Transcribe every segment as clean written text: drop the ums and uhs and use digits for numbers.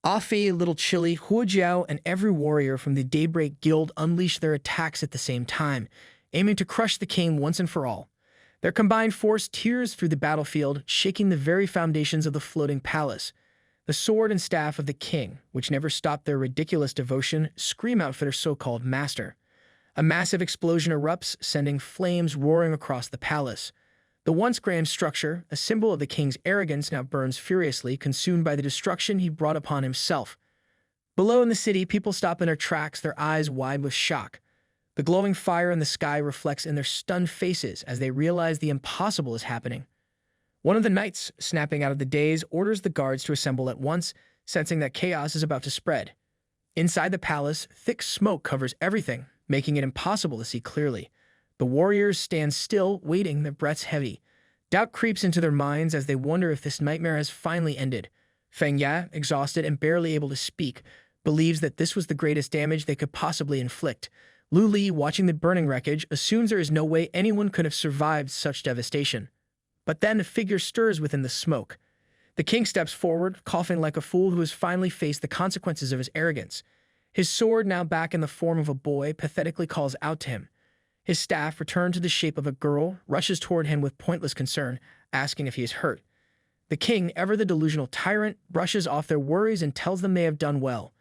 Afi, Little Chili, Huojiao, and every warrior from the Daybreak Guild unleash their attacks at the same time, aiming to crush the king once and for all. Their combined force tears through the battlefield, shaking the very foundations of the floating palace. The sword and staff of the king, which never stopped their ridiculous devotion, scream out for their so-called master. A massive explosion erupts, sending flames roaring across the palace. The once grand structure, a symbol of the king's arrogance, now burns furiously, consumed by the destruction he brought upon himself. Below in the city, people stop in their tracks, their eyes wide with shock. The glowing fire in the sky reflects in their stunned faces as they realize the impossible is happening. One of the knights, snapping out of the daze, orders the guards to assemble at once, sensing that chaos is about to spread. Inside the palace, thick smoke covers everything, making it impossible to see clearly. The warriors stand still, waiting, their breaths heavy. Doubt creeps into their minds as they wonder if this nightmare has finally ended. Feng Ya, exhausted and barely able to speak, believes that this was the greatest damage they could possibly inflict. Lu Li, watching the burning wreckage, assumes there is no way anyone could have survived such devastation. But then a figure stirs within the smoke. The king steps forward, coughing like a fool who has finally faced the consequences of his arrogance. His sword, now back in the form of a boy, pathetically calls out to him. His staff, returned to the shape of a girl, rushes toward him with pointless concern, asking if he is hurt. The king, ever the delusional tyrant, brushes off their worries and tells them they have done well.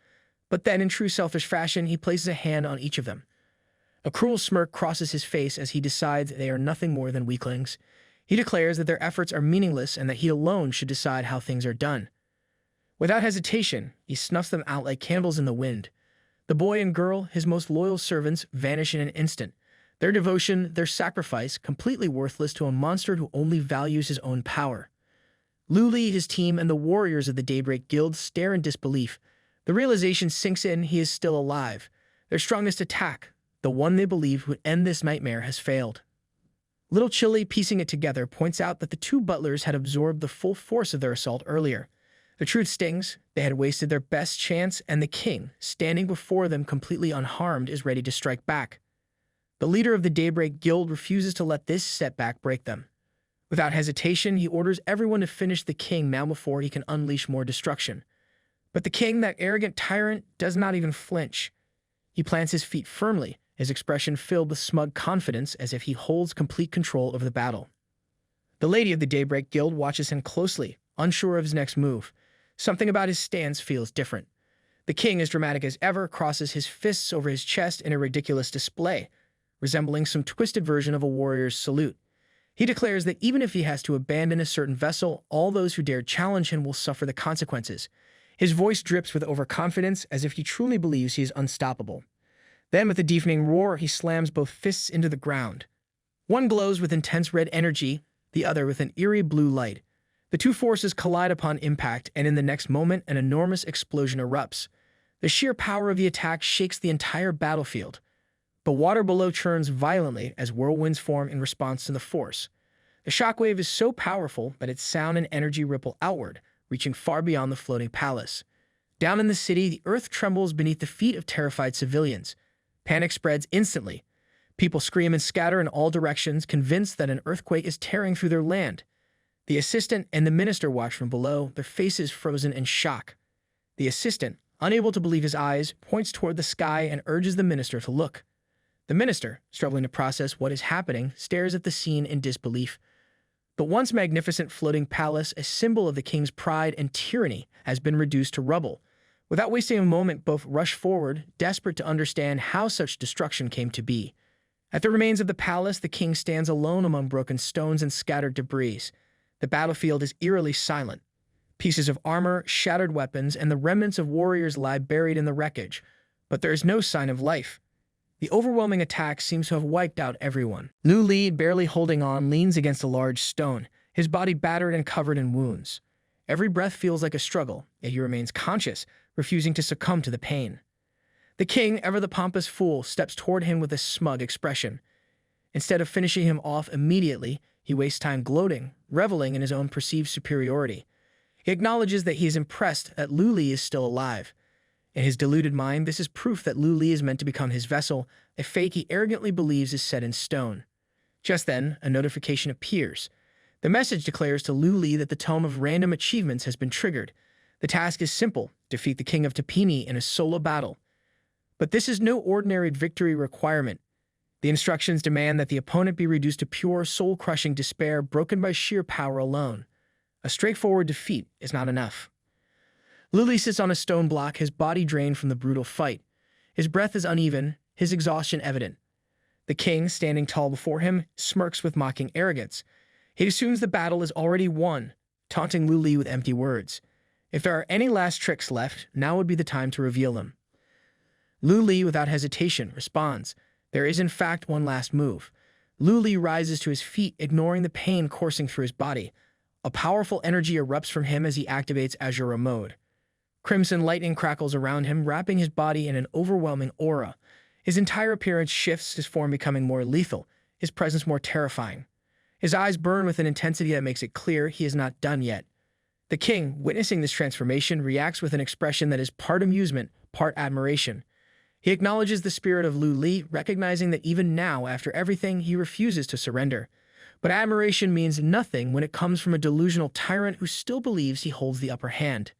But then, in true selfish fashion, he places a hand on each of them. A cruel smirk crosses his face as he decides they are nothing more than weaklings. He declares that their efforts are meaningless and that he alone should decide how things are done. Without hesitation, he snuffs them out like candles in the wind. The boy and girl, his most loyal servants, vanish in an instant. Their devotion, their sacrifice, completely worthless to a monster who only values his own power. Lu Li, his team, and the warriors of the Daybreak Guild stare in disbelief. The realization sinks in he is still alive. Their strongest attack, the one they believed would end this nightmare, has failed. Little Chili, piecing it together, points out that the two butlers had absorbed the full force of their assault earlier. The truth stings. They had wasted their best chance, and the king, standing before them completely unharmed, is ready to strike back. The leader of the Daybreak Guild refuses to let this setback break them. Without hesitation, he orders everyone to finish the king now before he can unleash more destruction. But the king, that arrogant tyrant, does not even flinch. He plants his feet firmly, his expression filled with smug confidence as if he holds complete control over the battle. The lady of the Daybreak Guild watches him closely, unsure of his next move. Something about his stance feels different. The king, as dramatic as ever, crosses his fists over his chest in a ridiculous display, resembling some twisted version of a warrior's salute. He declares that even if he has to abandon a certain vessel, all those who dare challenge him will suffer the consequences. His voice drips with overconfidence, as if he truly believes he is unstoppable. Then, with a deafening roar, he slams both fists into the ground. One glows with intense red energy, the other with an eerie blue light. The two forces collide upon impact, and in the next moment, an enormous explosion erupts. The sheer power of the attack shakes the entire battlefield. The water below churns violently as whirlwinds form in response to the force. The shockwave is so powerful that its sound and energy ripple outward, reaching far beyond the floating palace. Down in the city, the earth trembles beneath the feet of terrified civilians. Panic spreads instantly. People scream and scatter in all directions, convinced that an earthquake is tearing through their land. The assistant and the minister watch from below, their faces frozen in shock. The assistant, unable to believe his eyes, points toward the sky and urges the minister to look. The minister, struggling to process what is happening, stares at the scene in disbelief. The once magnificent floating palace, a symbol of the king's pride and tyranny, has been reduced to rubble. Without wasting a moment, both rush forward, desperate to understand how such destruction came to be. At the remains of the palace, the king stands alone among broken stones and scattered debris. The battlefield is eerily silent. Pieces of armor, shattered weapons, and the remnants of warriors lie buried in the wreckage. But there is no sign of life. The overwhelming attack seems to have wiped out everyone. Lu Li, barely holding on, leans against a large stone, his body battered and covered in wounds. Every breath feels like a struggle, yet he remains conscious, refusing to succumb to the pain. The king, ever the pompous fool, steps toward him with a smug expression. Instead of finishing him off immediately, he wastes time gloating, reveling in his own perceived superiority. He acknowledges that he is impressed that Lu Li is still alive. In his deluded mind, this is proof that Lu Li is meant to become his vessel, a fate he arrogantly believes is set in stone. Just then, a notification appears. The message declares to Lu Li that the tome of random achievements has been triggered. The task is simple: defeat the king of Tapini in a solo battle. But this is no ordinary victory requirement. The instructions demand that the opponent be reduced to pure, soul-crushing despair broken by sheer power alone. A straightforward defeat is not enough. Luli sits on a stone block, his body drained from the brutal fight. His breath is uneven, his exhaustion evident. The king, standing tall before him, smirks with mocking arrogance. He assumes the battle is already won, taunting Luli with empty words. If there are any last tricks left, now would be the time to reveal them. Luli, without hesitation, responds. There is in fact one last move. Luli rises to his feet, ignoring the pain coursing through his body. A powerful energy erupts from him as he activates Asura mode. Crimson lightning crackles around him, wrapping his body in an overwhelming aura. His entire appearance shifts, his form becoming more lethal, his presence more terrifying. His eyes burn with an intensity that makes it clear he is not done yet. The king, witnessing this transformation, reacts with an expression that is part amusement, part admiration. He acknowledges the spirit of Luli, recognizing that even now, after everything, he refuses to surrender. But admiration means nothing when it comes from a delusional tyrant who still believes he holds the upper hand.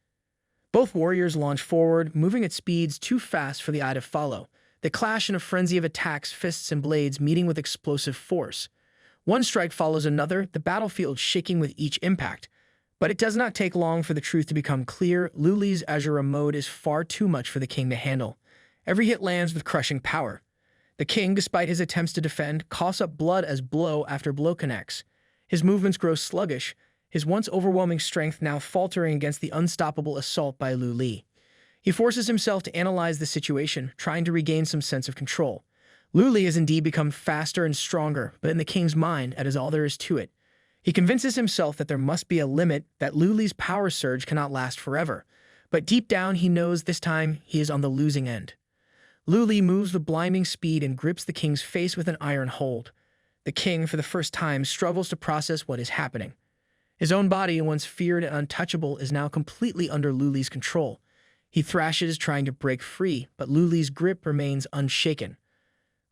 Both warriors launch forward, moving at speeds too fast for the eye to follow. They clash in a frenzy of attacks, fists and blades meeting with explosive force. One strike follows another, the battlefield shaking with each impact. But it does not take long for the truth to become clear. Luli's Asura mode is far too much for the king to handle. Every hit lands with crushing power. The king, despite his attempts to defend, coughs up blood as blow after blow connects. His movements grow sluggish, his once overwhelming strength now faltering against the unstoppable assault by Luli. He forces himself to analyze the situation, trying to regain some sense of control. Luli has indeed become faster and stronger, but in the king's mind, that is all there is to it. He convinces himself that there must be a limit, that Luli's power surge cannot last forever. But deep down, he knows this time he is on the losing end. Luli moves with blinding speed and grips the king's face with an iron hold. The king, for the first time, struggles to process what is happening. His own body, once feared and untouchable, is now completely under Luli's control. He thrashes, trying to break free, but Luli's grip remains unshaken.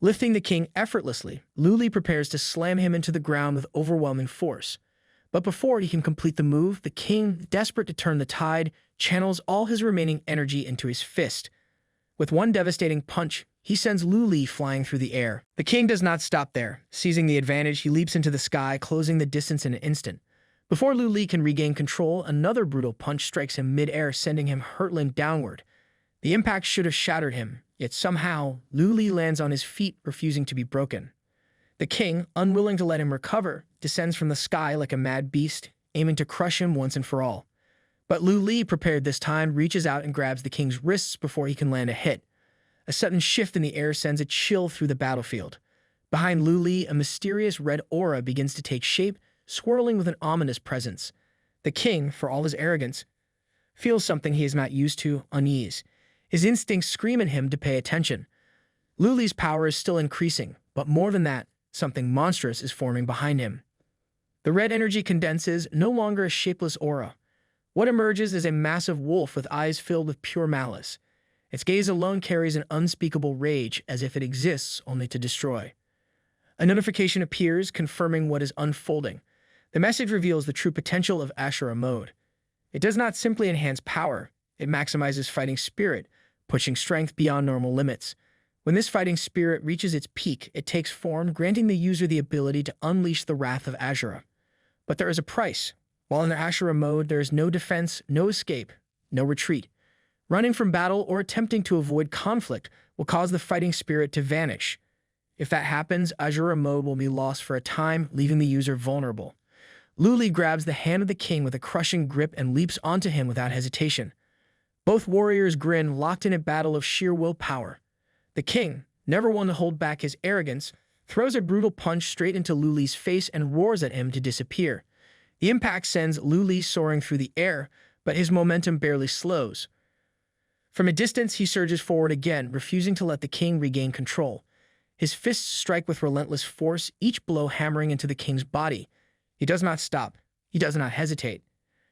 Lifting the king effortlessly, Luli prepares to slam him into the ground with overwhelming force. But before he can complete the move, the king, desperate to turn the tide, channels all his remaining energy into his fist. With one devastating punch, he sends Luli flying through the air. The king does not stop there. Seizing the advantage, he leaps into the sky, closing the distance in an instant. Before Luli can regain control, another brutal punch strikes him mid-air, sending him hurtling downward. The impact should have shattered him, yet somehow, Luli lands on his feet, refusing to be broken. The king, unwilling to let him recover, descends from the sky like a mad beast, aiming to crush him once and for all. But Luli, prepared this time, reaches out and grabs the king's wrists before he can land a hit. A sudden shift in the air sends a chill through the battlefield. Behind Luli, a mysterious red aura begins to take shape, swirling with an ominous presence. The king, for all his arrogance, feels something he is not used to, unease. His instincts scream at him to pay attention. Luli's power is still increasing, but more than that, something monstrous is forming behind him. The red energy condenses, no longer a shapeless aura. What emerges is a massive wolf with eyes filled with pure malice. Its gaze alone carries an unspeakable rage, as if it exists only to destroy. A notification appears, confirming what is unfolding. The message reveals the true potential of Asura mode. It does not simply enhance power, it maximizes fighting spirit, pushing strength beyond normal limits. When this fighting spirit reaches its peak, it takes form, granting the user the ability to unleash the wrath of Asura. But there is a price. While in the Asura mode, there is no defense, no escape, no retreat. Running from battle or attempting to avoid conflict will cause the fighting spirit to vanish. If that happens, Asura mode will be lost for a time, leaving the user vulnerable. Luli grabs the hand of the king with a crushing grip and leaps onto him without hesitation. Both warriors grin, locked in a battle of sheer willpower. The king, never one to hold back his arrogance, throws a brutal punch straight into Luli's face and roars at him to disappear. The impact sends Luli soaring through the air, but his momentum barely slows. From a distance, he surges forward again, refusing to let the king regain control. His fists strike with relentless force, each blow hammering into the king's body. He does not stop. He does not hesitate.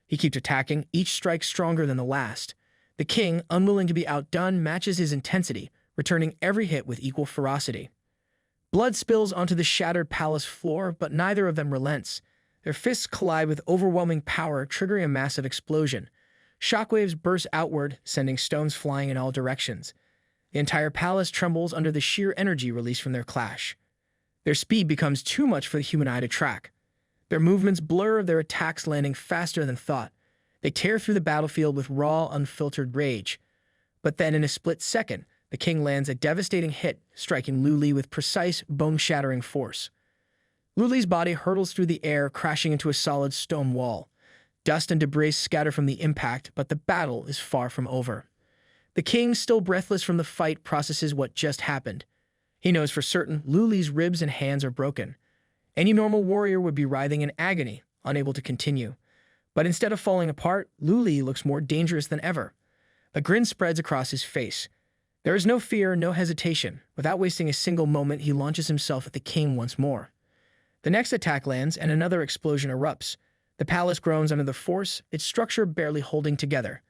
He keeps attacking, each strike stronger than the last. The king, unwilling to be outdone, matches his intensity, returning every hit with equal ferocity. Blood spills onto the shattered palace floor, but neither of them relents. Their fists collide with overwhelming power, triggering a massive explosion. Shockwaves burst outward, sending stones flying in all directions. The entire palace trembles under the sheer energy released from their clash. Their speed becomes too much for the human eye to track. Their movements blur, their attacks landing faster than thought. They tear through the battlefield with raw, unfiltered rage. But then, in a split second, the king lands a devastating hit, striking Lu Li with precise, bone-shattering force. Lu Li's body hurtles through the air, crashing into a solid stone wall. Dust and debris scatter from the impact, but the battle is far from over. The king, still breathless from the fight, processes what just happened. He knows for certain Lu Li's ribs and hands are broken. Any normal warrior would be writhing in agony, unable to continue. But instead of falling apart, Lu Li looks more dangerous than ever. A grin spreads across his face. There is no fear, no hesitation. Without wasting a single moment, he launches himself at the king once more. The next attack lands, and another explosion erupts. The palace groans under the force, its structure barely holding together.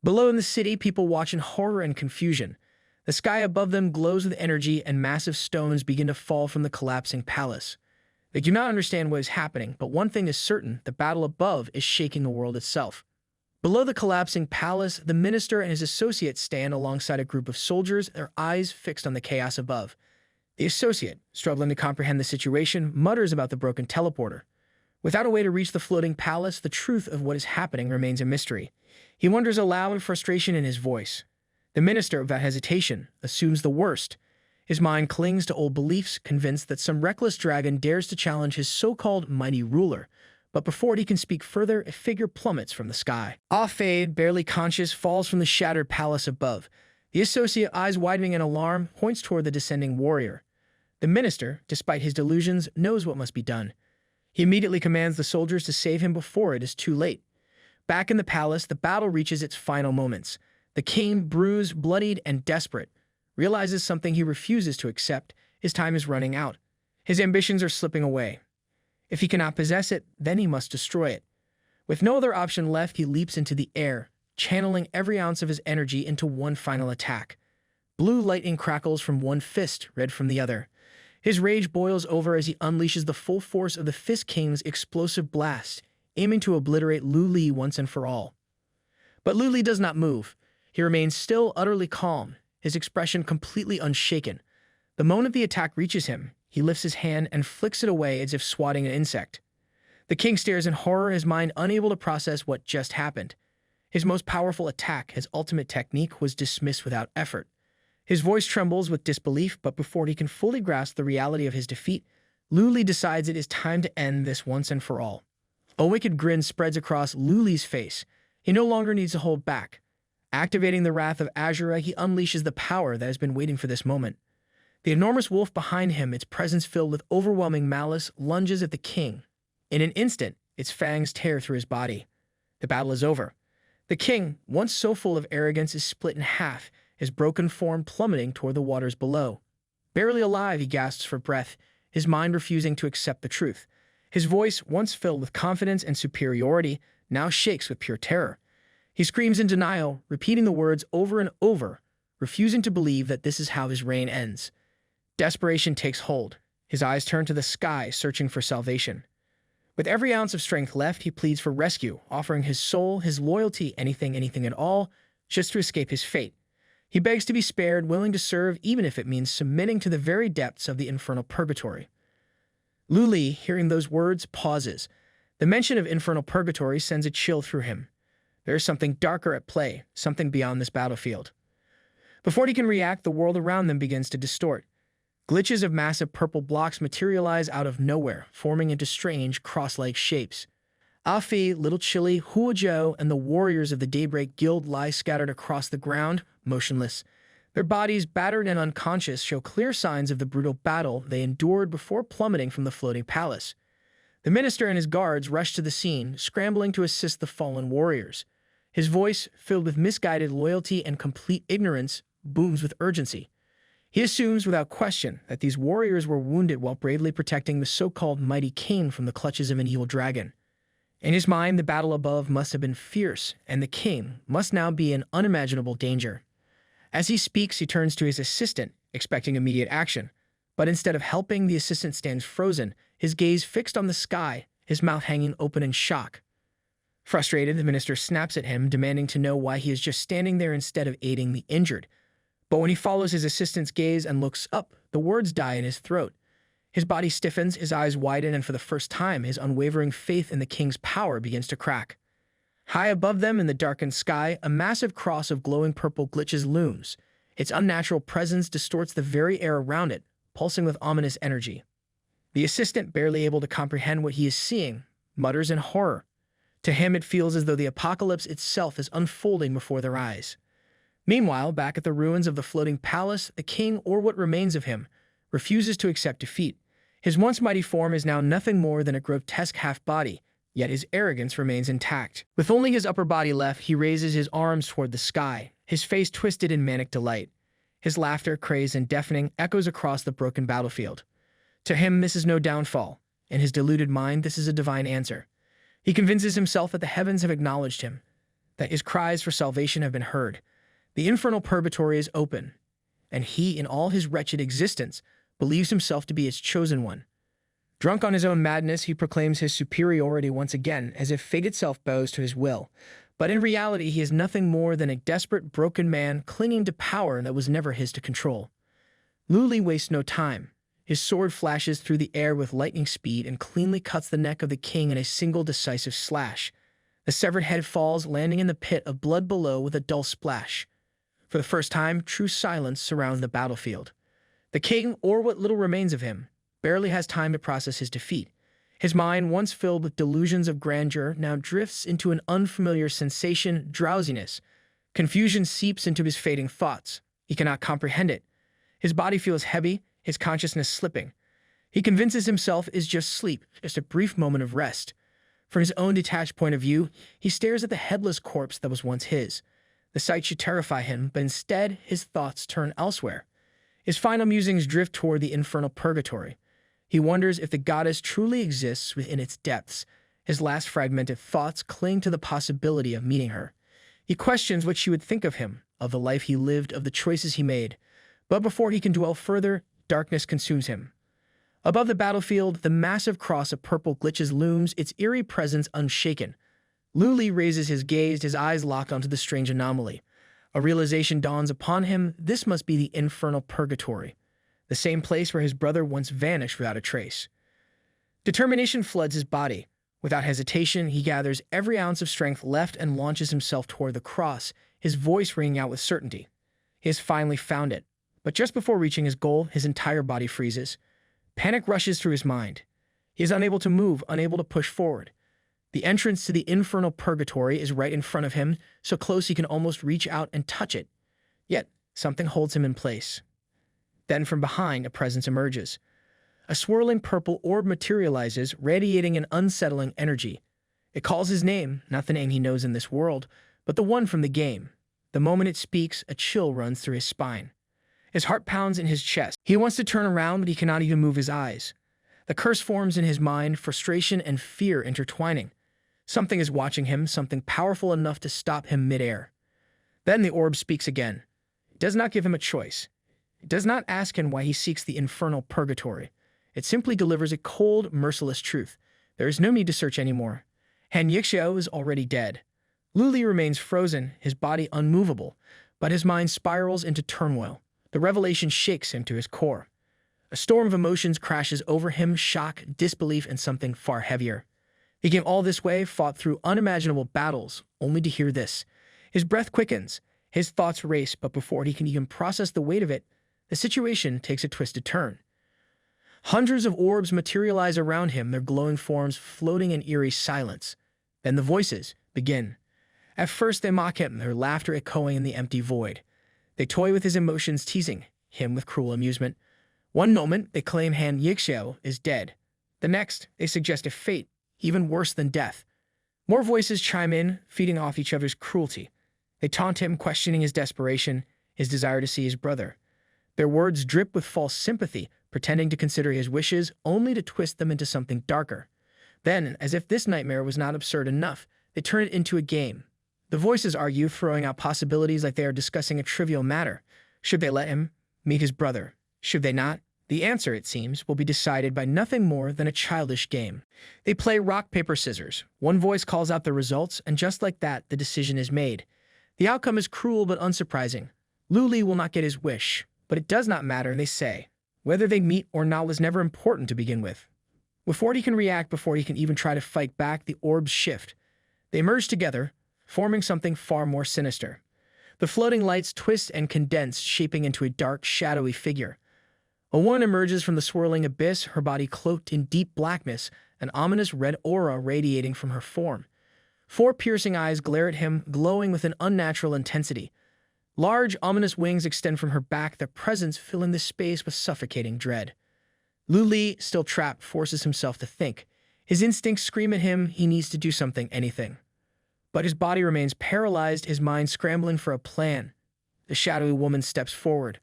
Below in the city, people watch in horror and confusion. The sky above them glows with energy, and massive stones begin to fall from the collapsing palace. They do not understand what is happening, but one thing is certain: the battle above is shaking the world itself. Below the collapsing palace, the minister and his associate stand alongside a group of soldiers, their eyes fixed on the chaos above. The associate, struggling to comprehend the situation, mutters about the broken teleporter. Without a way to reach the floating palace, the truth of what is happening remains a mystery. He wonders aloud, frustration in his voice. The minister, without hesitation, assumes the worst. His mind clings to old beliefs, convinced that some reckless dragon dares to challenge his so-called mighty ruler. But before he can speak further, a figure plummets from the sky. Ah-Fade, barely conscious, falls from the shattered palace above. The associate, eyes widening in alarm, points toward the descending warrior. The minister, despite his delusions, knows what must be done. He immediately commands the soldiers to save him before it is too late. Back in the palace, the battle reaches its final moments. The king, bruised, bloodied, and desperate, realizes something he refuses to accept. His time is running out. His ambitions are slipping away. If he cannot possess it, then he must destroy it. With no other option left, he leaps into the air, channeling every ounce of his energy into one final attack. Blue lightning crackles from one fist, red from the other. His rage boils over as he unleashes the full force of the Fist King's explosive blast, aiming to obliterate Lu Li once and for all. But Lu Li does not move. He remains still, utterly calm, his expression completely unshaken. The moment the attack reaches him, he lifts his hand and flicks it away as if swatting an insect. The king stares in horror, his mind unable to process what just happened. His most powerful attack, his ultimate technique, was dismissed without effort. His voice trembles with disbelief, but before he can fully grasp the reality of his defeat, Lu Li decides it is time to end this once and for all. A wicked grin spreads across Lu Li's face. He no longer needs to hold back. Activating the wrath of Asura, he unleashes the power that has been waiting for this moment. The enormous wolf behind him, its presence filled with overwhelming malice, lunges at the king. In an instant, its fangs tear through his body. The battle is over. The king, once so full of arrogance, is split in half, his broken form plummeting toward the waters below. Barely alive, he gasps for breath, his mind refusing to accept the truth. His voice, once filled with confidence and superiority, now shakes with pure terror. He screams in denial, repeating the words over and over, refusing to believe that this is how his reign ends. Desperation takes hold. His eyes turn to the sky, searching for salvation. With every ounce of strength left, he pleads for rescue, offering his soul, his loyalty, anything at all, just to escape his fate. He begs to be spared, willing to serve, even if it means submitting to the very depths of the infernal purgatory. Lu Li, hearing those words, pauses. The mention of infernal purgatory sends a chill through him. There is something darker at play, something beyond this battlefield. Before he can react, the world around them begins to distort. Glitches of massive purple blocks materialize out of nowhere, forming into strange, cross-like shapes. Afi, Little Chili, Huozhou, and the warriors of the Daybreak Guild lie scattered across the ground, motionless. Their bodies, battered and unconscious, show clear signs of the brutal battle they endured before plummeting from the floating palace. The minister and his guards rush to the scene, scrambling to assist the fallen warriors. His voice, filled with misguided loyalty and complete ignorance, booms with urgency. He assumes without question that these warriors were wounded while bravely protecting the so-called mighty king from the clutches of an evil dragon. In his mind, the battle above must have been fierce, and the king must now be in unimaginable danger. As he speaks, he turns to his assistant, expecting immediate action. But instead of helping, the assistant stands frozen, his gaze fixed on the sky, his mouth hanging open in shock. Frustrated, the minister snaps at him, demanding to know why he is just standing there instead of aiding the injured. But when he follows his assistant's gaze and looks up, the words die in his throat. His body stiffens, his eyes widen, and for the first time, his unwavering faith in the king's power begins to crack. High above them in the darkened sky, a massive cross of glowing purple glitches looms. Its unnatural presence distorts the very air around it, pulsing with ominous energy. The assistant, barely able to comprehend what he is seeing, mutters in horror. To him, it feels as though the apocalypse itself is unfolding before their eyes. Meanwhile, back at the ruins of the floating palace, the king, or what remains of him, refuses to accept defeat. His once mighty form is now nothing more than a grotesque half-body, yet his arrogance remains intact. With only his upper body left, he raises his arms toward the sky, his face twisted in manic delight. His laughter, crazed and deafening, echoes across the broken battlefield. To him, this is no downfall. In his deluded mind, this is a divine answer. He convinces himself that the heavens have acknowledged him, that his cries for salvation have been heard. The infernal purgatory is open, and he, in all his wretched existence, believes himself to be its chosen one. Drunk on his own madness, he proclaims his superiority once again, as if fate itself bows to his will. But in reality, he is nothing more than a desperate, broken man clinging to power that was never his to control. Luli wastes no time. His sword flashes through the air with lightning speed and cleanly cuts the neck of the king in a single decisive slash. The severed head falls, landing in the pit of blood below with a dull splash. For the first time, true silence surrounds the battlefield. The king, or what little remains of him, barely has time to process his defeat. His mind, once filled with delusions of grandeur, now drifts into an unfamiliar sensation, drowsiness. Confusion seeps into his fading thoughts. He cannot comprehend it. His body feels heavy, his consciousness slipping. He convinces himself it is just sleep, just a brief moment of rest. From his own detached point of view, he stares at the headless corpse that was once his. The sight should terrify him, but instead his thoughts turn elsewhere. His final musings drift toward the infernal purgatory. He wonders if the goddess truly exists within its depths. His last fragmented thoughts cling to the possibility of meeting her. He questions what she would think of him, of the life he lived, of the choices he made. But before he can dwell further, darkness consumes him. Above the battlefield, the massive cross of purple glitches looms, its eerie presence unshaken. Luli raises his gaze, his eyes lock onto the strange anomaly. A realization dawns upon him: this must be the infernal purgatory, the same place where his brother once vanished without a trace. Determination floods his body. Without hesitation, he gathers every ounce of strength left and launches himself toward the cross, his voice ringing out with certainty. He has finally found it. But just before reaching his goal, his entire body freezes. Panic rushes through his mind. He is unable to move, unable to push forward. The entrance to the infernal purgatory is right in front of him, so close he can almost reach out and touch it. Yet, something holds him in place. Then from behind, a presence emerges. A swirling purple orb materializes, radiating an unsettling energy. It calls his name, not the name he knows in this world, but the one from the game. The moment it speaks, a chill runs through his spine. His heart pounds in his chest. He wants to turn around, but he cannot even move his eyes. The curse forms in his mind, frustration and fear intertwining. Something is watching him, something powerful enough to stop him midair. Then the orb speaks again. It does not give him a choice. It does not ask him why he seeks the infernal purgatory. It simply delivers a cold, merciless truth. There is no need to search anymore. Han Yixiao is already dead. Luli remains frozen, his body unmovable, but his mind spirals into turmoil. The revelation shakes him to his core. A storm of emotions crashes over him: shock, disbelief, and something far heavier. He came all this way, fought through unimaginable battles, only to hear this. His breath quickens, his thoughts race, but before he can even process the weight of it, the situation takes a twisted turn. Hundreds of orbs materialize around him, their glowing forms floating in eerie silence. Then the voices begin. At first they mock him, their laughter echoing in the empty void. They toy with his emotions, teasing him with cruel amusement. One moment, they claim Han Yixiao is dead. The next, they suggest a fate, even worse than death. More voices chime in, feeding off each other's cruelty. They taunt him, questioning his desperation, his desire to see his brother. Their words drip with false sympathy, pretending to consider his wishes, only to twist them into something darker. Then, as if this nightmare was not absurd enough, they turn it into a game. The voices argue, throwing out possibilities like they are discussing a trivial matter. Should they let him meet his brother? Should they not? The answer, it seems, will be decided by nothing more than a childish game. They play rock, paper, scissors. One voice calls out the results, and just like that, the decision is made. The outcome is cruel but unsurprising. Lu Li will not get his wish, but it does not matter, they say. Whether they meet or not was never important to begin with. Before he can react, before he can even try to fight back, the orbs shift. They merge together, forming something far more sinister. The floating lights twist and condense, shaping into a dark, shadowy figure. A woman emerges from the swirling abyss, her body cloaked in deep blackness, an ominous red aura radiating from her form. 4 piercing eyes glare at him, glowing with an unnatural intensity. Large, ominous wings extend from her back, their presence filling the space with suffocating dread. Lu Li, still trapped, forces himself to think. His instincts scream at him he needs to do something, anything. But his body remains paralyzed, his mind scrambling for a plan. The shadowy woman steps forward.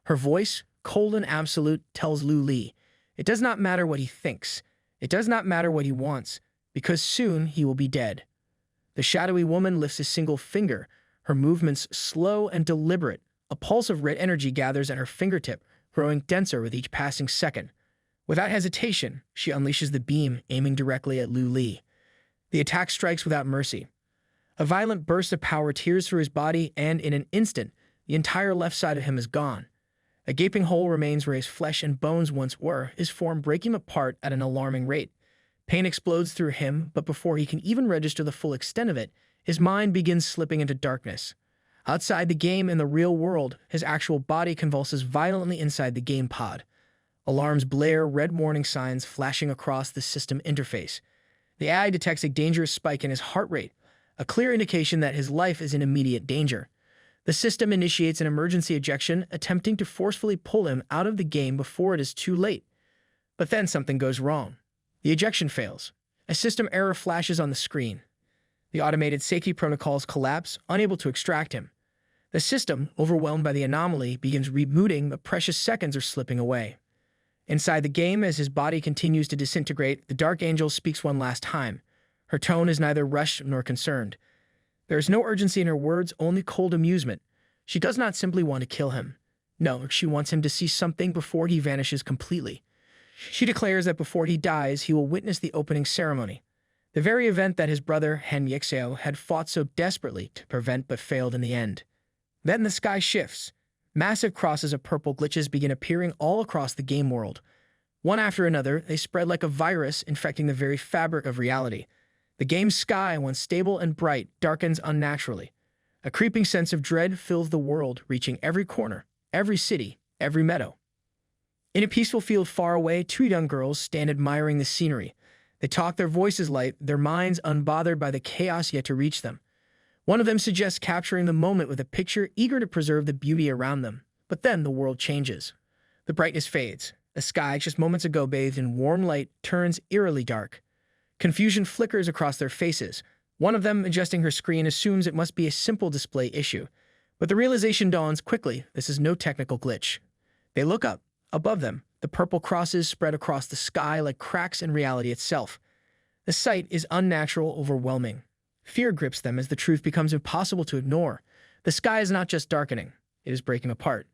Her voice, cold and absolute, tells Lu Li, it does not matter what he thinks. It does not matter what he wants, because soon he will be dead. The shadowy woman lifts a single finger, her movements slow and deliberate. A pulse of red energy gathers at her fingertip, growing denser with each passing second. Without hesitation, she unleashes the beam, aiming directly at Lu Li. The attack strikes without mercy. A violent burst of power tears through his body, and in an instant, the entire left side of him is gone. A gaping hole remains where his flesh and bones once were, his form breaking apart at an alarming rate. Pain explodes through him, but before he can even register the full extent of it, his mind begins slipping into darkness. Outside the game, in the real world, his actual body convulses violently inside the game pod. Alarms blare, red warning signs flashing across the system interface. The AI detects a dangerous spike in his heart rate, a clear indication that his life is in immediate danger. The system initiates an emergency ejection, attempting to forcefully pull him out of the game before it is too late. But then something goes wrong. The ejection fails. A system error flashes on the screen. The automated safety protocols collapse, unable to extract him. The system, overwhelmed by the anomaly, begins rebooting, but precious seconds are slipping away. Inside the game, as his body continues to disintegrate, the Dark Angel speaks one last time. Her tone is neither rushed nor concerned. There is no urgency in her words, only cold amusement. She does not simply want to kill him. No, she wants him to see something before he vanishes completely. She declares that before he dies, he will witness the opening ceremony. The very event that his brother, Han Yixeo, had fought so desperately to prevent but failed in the end. Then the sky shifts. Massive crosses of purple glitches begin appearing all across the game world. One after another, they spread like a virus, infecting the very fabric of reality. The game's sky, once stable and bright, darkens unnaturally. A creeping sense of dread fills the world, reaching every corner, every city, every meadow. In a peaceful field far away, 2 young girls stand admiring the scenery. They talk, their voices light, their minds unbothered by the chaos yet to reach them. One of them suggests capturing the moment with a picture, eager to preserve the beauty around them. But then the world changes. The brightness fades. The sky, just moments ago bathed in warm light, turns eerily dark. Confusion flickers across their faces. One of them, adjusting her screen, assumes it must be a simple display issue. But the realization dawns quickly, this is no technical glitch. They look up. Above them, the purple crosses spread across the sky like cracks in reality itself. The sight is unnatural, overwhelming. Fear grips them as the truth becomes impossible to ignore. The sky is not just darkening, it is breaking apart.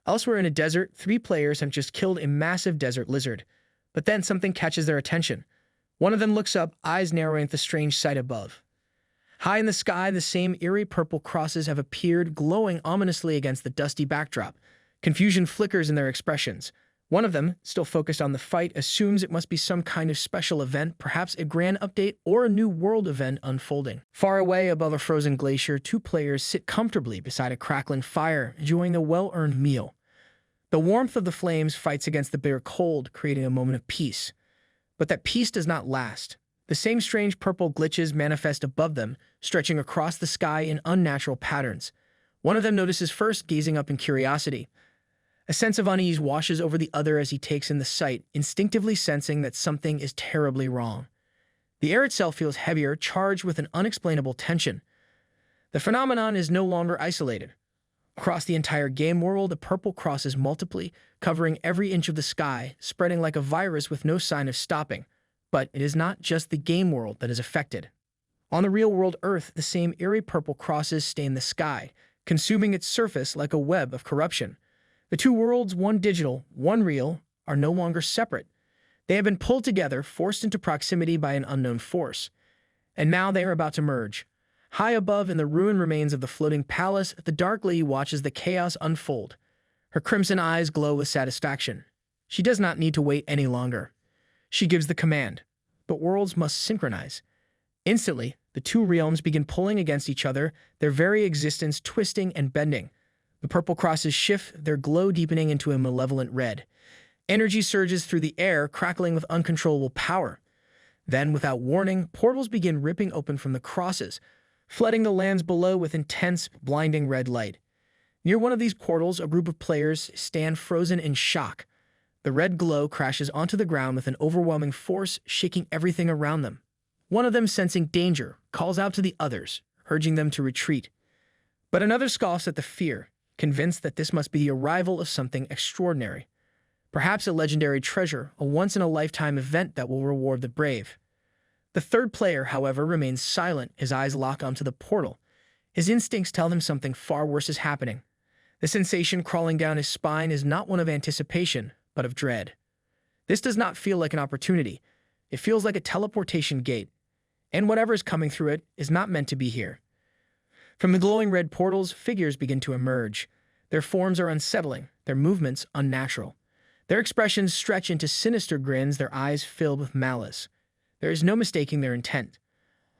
Elsewhere in a desert, 3 players have just killed a massive desert lizard. But then something catches their attention. One of them looks up, eyes narrowing at the strange sight above. High in the sky, the same eerie purple crosses have appeared, glowing ominously against the dusty backdrop. Confusion flickers in their expressions. One of them, still focused on the fight, assumes it must be some kind of special event, perhaps a grand update or a new world event unfolding. Far away above a frozen glacier, 2 players sit comfortably beside a crackling fire, enjoying a well-earned meal. The warmth of the flames fights against the bitter cold, creating a moment of peace. But that peace does not last. The same strange purple glitches manifest above them, stretching across the sky in unnatural patterns. One of them notices first, gazing up in curiosity. A sense of unease washes over the other as he takes in the sight, instinctively sensing that something is terribly wrong. The air itself feels heavier, charged with an unexplainable tension. The phenomenon is no longer isolated. Across the entire game world, the purple crosses multiply, covering every inch of the sky, spreading like a virus with no sign of stopping. But it is not just the game world that is affected. On the real-world Earth, the same eerie purple crosses stain the sky, consuming its surface like a web of corruption. The two worlds, one digital, one real, are no longer separate. They have been pulled together, forced into proximity by an unknown force. And now they are about to merge. High above in the ruined remains of the floating palace, the Dark Lady watches the chaos unfold. Her crimson eyes glow with satisfaction. She does not need to wait any longer. She gives the command. But worlds must synchronize. Instantly, the two realms begin pulling against each other, their very existence twisting and bending. The purple crosses shift, their glow deepening into a malevolent red. Energy surges through the air, crackling with uncontrollable power. Then, without warning, portals begin ripping open from the crosses, flooding the lands below with intense, blinding red light. Near one of these portals, a group of players stand frozen in shock. The red glow crashes onto the ground with an overwhelming force, shaking everything around them. One of them, sensing danger, calls out to the others, urging them to retreat. But another scoffs at the fear, convinced that this must be the arrival of something extraordinary. Perhaps a legendary treasure, a once-in-a-lifetime event that will reward the brave. The third player, however, remains silent, his eyes lock onto the portal. His instincts tell him something far worse is happening. The sensation crawling down his spine is not one of anticipation, but of dread. This does not feel like an opportunity. It feels like a teleportation gate, and whatever is coming through it is not meant to be here. From the glowing red portals, figures begin to emerge. Their forms are unsettling, their movements unnatural. Their expressions stretch into sinister grins, their eyes filled with malice. There is no mistaking their intent.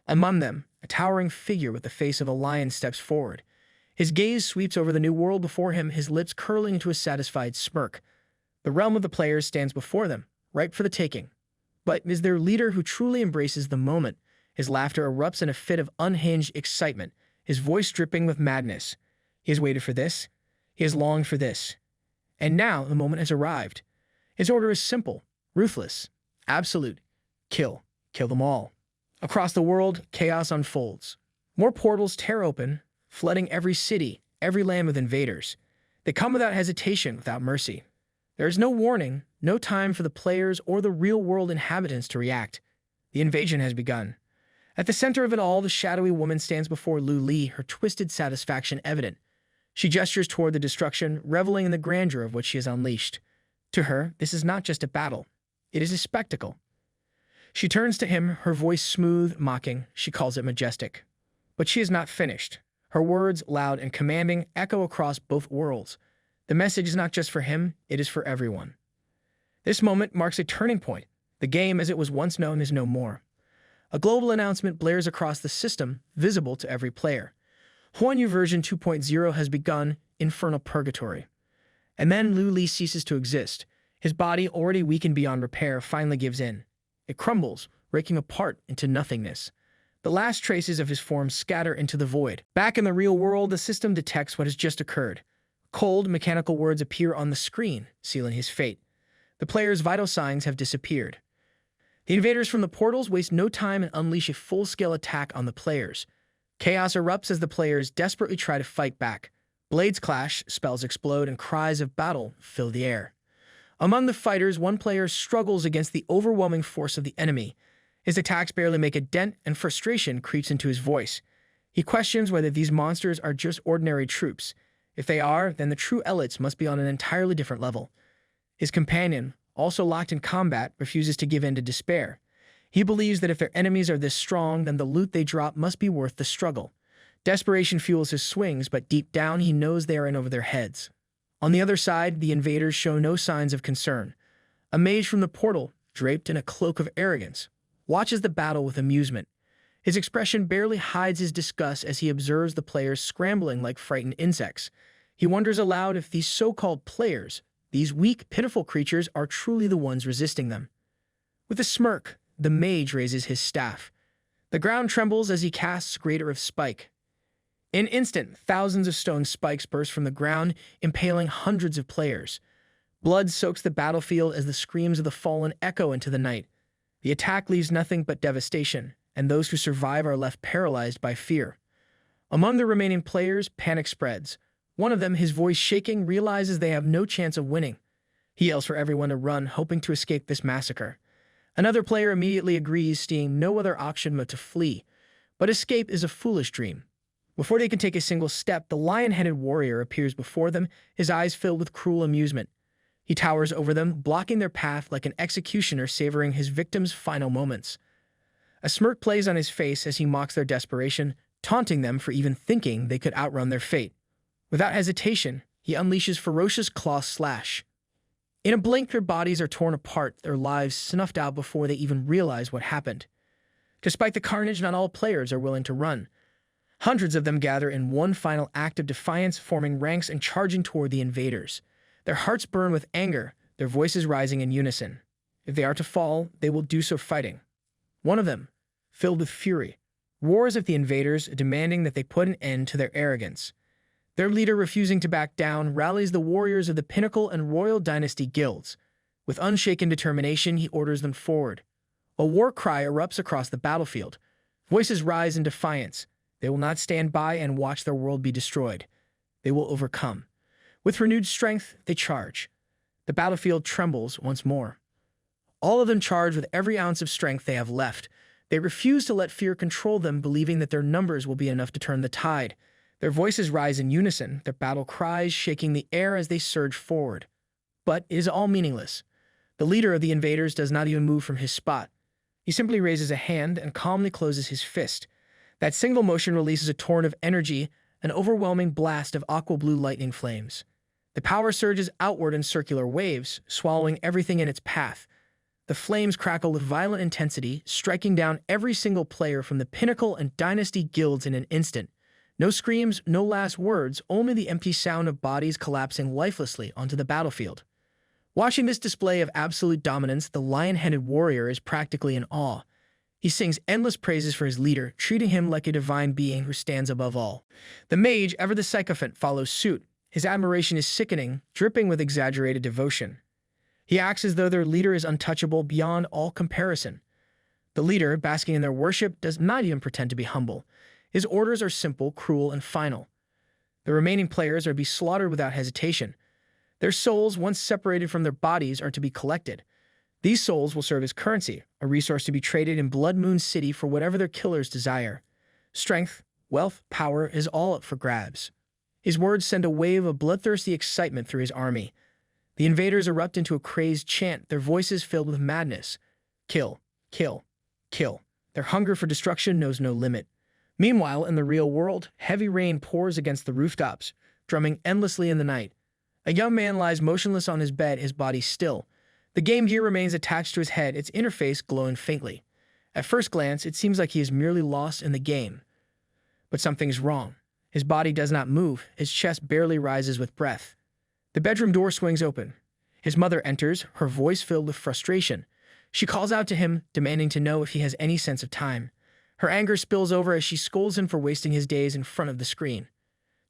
Among them, a towering figure with the face of a lion steps forward. His gaze sweeps over the new world before him, his lips curling into a satisfied smirk. The realm of the players stands before them, ripe for the taking. But it is their leader who truly embraces the moment. His laughter erupts in a fit of unhinged excitement, his voice dripping with madness. He has waited for this. He has longed for this. And now the moment has arrived. His order is simple, ruthless, absolute. Kill. Kill them all. Across the world, chaos unfolds. More portals tear open, flooding every city, every land with invaders. They come without hesitation, without mercy. There is no warning, no time for the players or the real-world inhabitants to react. The invasion has begun. At the center of it all, the shadowy woman stands before Lu Li, her twisted satisfaction evident. She gestures toward the destruction, reveling in the grandeur of what she has unleashed. To her, this is not just a battle. It is a spectacle. She turns to him, her voice smooth, mocking. She calls it majestic. But she is not finished. Her words, loud and commanding, echo across both worlds. The message is not just for him, it is for everyone. This moment marks a turning point. The game, as it was once known, is no more. A global announcement blares across the system, visible to every player. Huanyu version 2.0 has begun, Infernal Purgatory. And then Lu Li ceases to exist. His body, already weakened beyond repair, finally gives in. It crumbles, breaking apart into nothingness. The last traces of his form scatter into the void. Back in the real world, the system detects what has just occurred. Cold, mechanical words appear on the screen, sealing his fate. The player's vital signs have disappeared. The invaders from the portals waste no time and unleash a full-scale attack on the players. Chaos erupts as the players desperately try to fight back. Blades clash, spells explode, and cries of battle fill the air. Among the fighters, one player struggles against the overwhelming force of the enemy. His attacks barely make a dent, and frustration creeps into his voice. He questions whether these monsters are just ordinary troops. If they are, then the true elites must be on an entirely different level. His companion, also locked in combat, refuses to give in to despair. He believes that if their enemies are this strong, then the loot they drop must be worth the struggle. Desperation fuels his swings, but deep down he knows they are in over their heads. On the other side, the invaders show no signs of concern. A mage from the portal, draped in a cloak of arrogance, watches the battle with amusement. His expression barely hides his disgust as he observes the players scrambling like frightened insects. He wonders aloud if these so-called players, these weak, pitiful creatures, are truly the ones resisting them. With a smirk, the mage raises his staff. The ground trembles as he casts Greater of Spike. In an instant, thousands of stone spikes burst from the ground, impaling hundreds of players. Blood soaks the battlefield as the screams of the fallen echo into the night. The attack leaves nothing but devastation, and those who survive are left paralyzed by fear. Among the remaining players, panic spreads. One of them, his voice shaking, realizes they have no chance of winning. He yells for everyone to run, hoping to escape this massacre. Another player immediately agrees, seeing no other option but to flee. But escape is a foolish dream. Before they can take a single step, the lion-headed warrior appears before them, his eyes filled with cruel amusement. He towers over them, blocking their path like an executioner savoring his victim's final moments. A smirk plays on his face as he mocks their desperation, taunting them for even thinking they could outrun their fate. Without hesitation, he unleashes ferocious claw slash. In a blink, their bodies are torn apart, their lives snuffed out before they even realize what happened. Despite the carnage, not all players are willing to run. Hundreds of them gather in one final act of defiance, forming ranks and charging toward the invaders. Their hearts burn with anger, their voices rising in unison. If they are to fall, they will do so fighting. One of them, filled with fury, roars at the invaders, demanding that they put an end to their arrogance. Their leader, refusing to back down, rallies the warriors of the Pinnacle and Royal Dynasty guilds. With unshaken determination, he orders them forward. A war cry erupts across the battlefield. Voices rise in defiance. They will not stand by and watch their world be destroyed. They will overcome. With renewed strength, they charge. The battlefield trembles once more. All of them charge with every ounce of strength they have left. They refuse to let fear control them, believing that their numbers will be enough to turn the tide. Their voices rise in unison, their battle cries shaking the air as they surge forward. But it is all meaningless. The leader of the invaders does not even move from his spot. He simply raises a hand and calmly closes his fist. That single motion releases a torrent of energy, an overwhelming blast of aqua-blue lightning flames. The power surges outward in circular waves, swallowing everything in its path. The flames crackle with violent intensity, striking down every single player from the Pinnacle and Dynasty guilds in an instant. No screams, no last words, only the empty sound of bodies collapsing lifelessly onto the battlefield. Watching this display of absolute dominance, the lion-headed warrior is practically in awe. He sings endless praises for his leader, treating him like a divine being who stands above all. The mage, ever the sycophant, follows suit. His admiration is sickening, dripping with exaggerated devotion. He acts as though their leader is untouchable beyond all comparison. The leader, basking in their worship, does not even pretend to be humble. His orders are simple, cruel, and final. The remaining players are to be slaughtered without hesitation. Their souls, once separated from their bodies, are to be collected. These souls will serve as currency, a resource to be traded in Blood Moon City for whatever their killers desire. Strength, wealth, power is all up for grabs. His words send a wave of bloodthirsty excitement through his army. The invaders erupt into a crazed chant, their voices filled with madness. Kill, kill, kill. Their hunger for destruction knows no limit. Meanwhile, in the real world, heavy rain pours against the rooftops, drumming endlessly in the night. A young man lies motionless on his bed, his body still. The Game Gear remains attached to his head, its interface glowing faintly. At first glance, it seems like he is merely lost in the game. But something is wrong. His body does not move, his chest barely rises with breath. The bedroom door swings open. His mother enters, her voice filled with frustration. She calls out to him, demanding to know if he has any sense of time. Her anger spills over as she scolds him for wasting his days in front of the screen.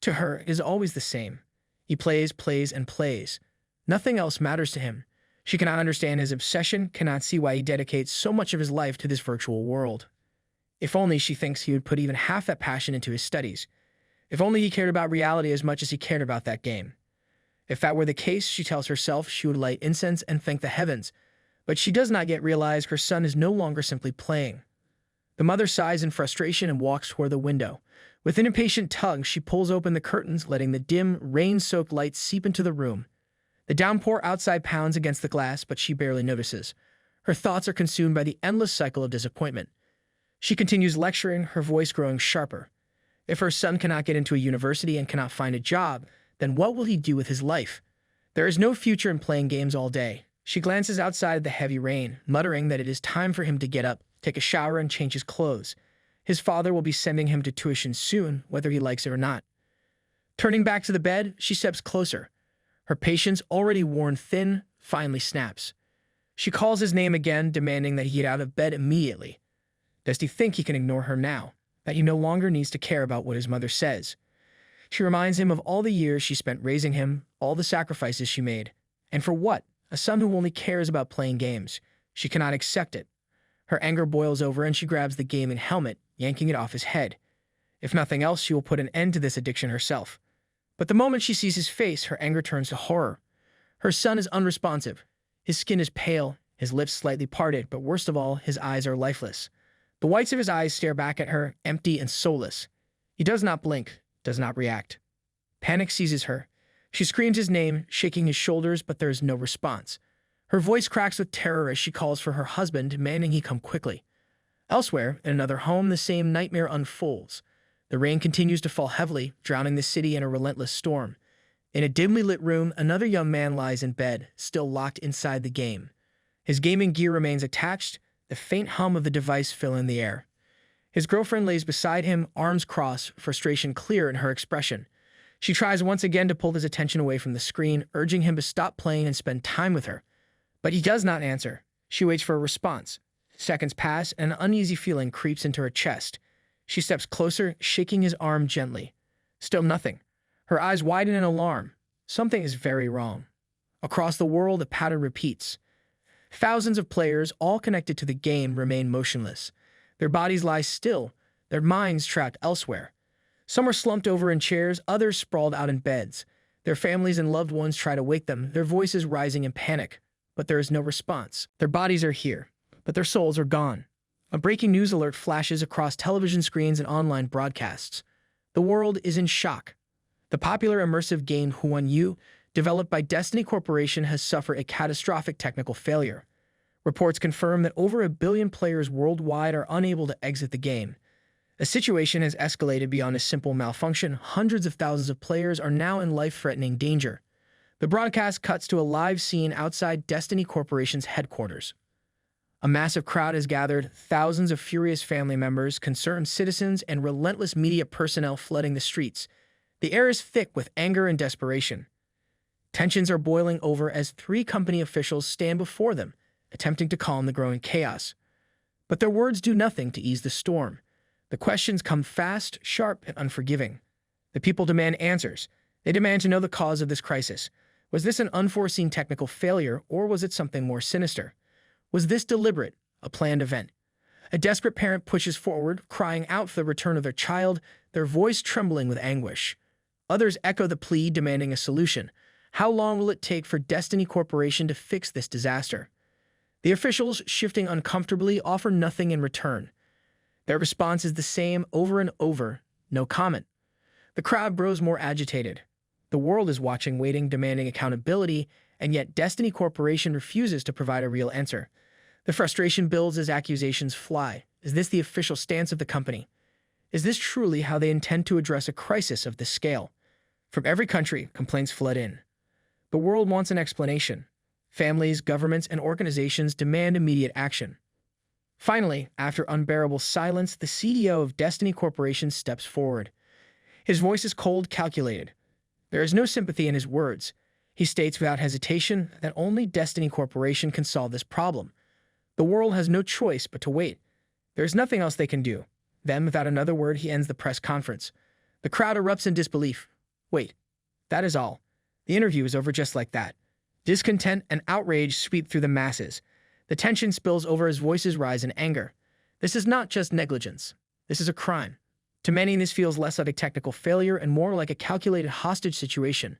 To her, it is always the same. He plays, plays, and plays. Nothing else matters to him. She cannot understand his obsession, cannot see why he dedicates so much of his life to this virtual world. If only, she thinks, he would put even half that passion into his studies. If only he cared about reality as much as he cared about that game. If that were the case, she tells herself, she would light incense and thank the heavens. But she does not yet realize her son is no longer simply playing. The mother sighs in frustration and walks toward the window. With an impatient tug, she pulls open the curtains, letting the dim, rain-soaked light seep into the room. The downpour outside pounds against the glass, but she barely notices. Her thoughts are consumed by the endless cycle of disappointment. She continues lecturing, her voice growing sharper. If her son cannot get into a university and cannot find a job, then what will he do with his life? There is no future in playing games all day. She glances outside at the heavy rain, muttering that it is time for him to get up, take a shower, and change his clothes. His father will be sending him to tuition soon, whether he likes it or not. Turning back to the bed, she steps closer. Her patience, already worn thin, finally snaps. She calls his name again, demanding that he get out of bed immediately. Does he think he can ignore her now? That he no longer needs to care about what his mother says? She reminds him of all the years she spent raising him, all the sacrifices she made. And for what? A son who only cares about playing games. She cannot accept it. Her anger boils over and she grabs the gaming helmet, yanking it off his head. If nothing else, she will put an end to this addiction herself. But the moment she sees his face, her anger turns to horror. Her son is unresponsive. His skin is pale, his lips slightly parted, but worst of all, his eyes are lifeless. The whites of his eyes stare back at her, empty and soulless. He does not blink, does not react. Panic seizes her. She screams his name, shaking his shoulders, but there is no response. Her voice cracks with terror as she calls for her husband, demanding he come quickly. Elsewhere, in another home, the same nightmare unfolds. The rain continues to fall heavily, drowning the city in a relentless storm. In a dimly lit room, another young man lies in bed, still locked inside the game. His gaming gear remains attached, the faint hum of the device filling the air. His girlfriend lays beside him, arms crossed, frustration clear in her expression. She tries once again to pull his attention away from the screen, urging him to stop playing and spend time with her. But he does not answer. She waits for a response. Seconds pass, and an uneasy feeling creeps into her chest. She steps closer, shaking his arm gently. Still nothing. Her eyes widen in alarm. Something is very wrong. Across the world, the pattern repeats. Thousands of players, all connected to the game, remain motionless. Their bodies lie still, their minds trapped elsewhere. Some are slumped over in chairs, others sprawled out in beds. Their families and loved ones try to wake them, their voices rising in panic. But there is no response. Their bodies are here, but their souls are gone. A breaking news alert flashes across television screens and online broadcasts. The world is in shock. The popular immersive game Huan Yu, developed by Destiny Corporation, has suffered a catastrophic technical failure. Reports confirm that over 1 billion players worldwide are unable to exit the game. The situation has escalated beyond a simple malfunction. Hundreds of thousands of players are now in life-threatening danger. The broadcast cuts to a live scene outside Destiny Corporation's headquarters. A massive crowd has gathered, thousands of furious family members, concerned citizens, and relentless media personnel flooding the streets. The air is thick with anger and desperation. Tensions are boiling over as 3 company officials stand before them, attempting to calm the growing chaos. But their words do nothing to ease the storm. The questions come fast, sharp, and unforgiving. The people demand answers. They demand to know the cause of this crisis. Was this an unforeseen technical failure, or was it something more sinister? Was this deliberate, a planned event? A desperate parent pushes forward, crying out for the return of their child, their voice trembling with anguish. Others echo the plea, demanding a solution. How long will it take for Destiny Corporation to fix this disaster? The officials, shifting uncomfortably, offer nothing in return. Their response is the same over and over, no comment. The crowd grows more agitated. The world is watching, waiting, demanding accountability, and yet Destiny Corporation refuses to provide a real answer. The frustration builds as accusations fly. Is this the official stance of the company? Is this truly how they intend to address a crisis of this scale? From every country, complaints flood in. The world wants an explanation. Families, governments, and organizations demand immediate action. Finally, after unbearable silence, the CDO of Destiny Corporation steps forward. His voice is cold, calculated. There is no sympathy in his words. He states without hesitation that only Destiny Corporation can solve this problem. The world has no choice but to wait. There is nothing else they can do. Then, without another word, he ends the press conference. The crowd erupts in disbelief. Wait, that is all. The interview is over just like that. Discontent and outrage sweep through the masses. The tension spills over as voices rise in anger. This is not just negligence. This is a crime. To many, this feels less like a technical failure and more like a calculated hostage situation.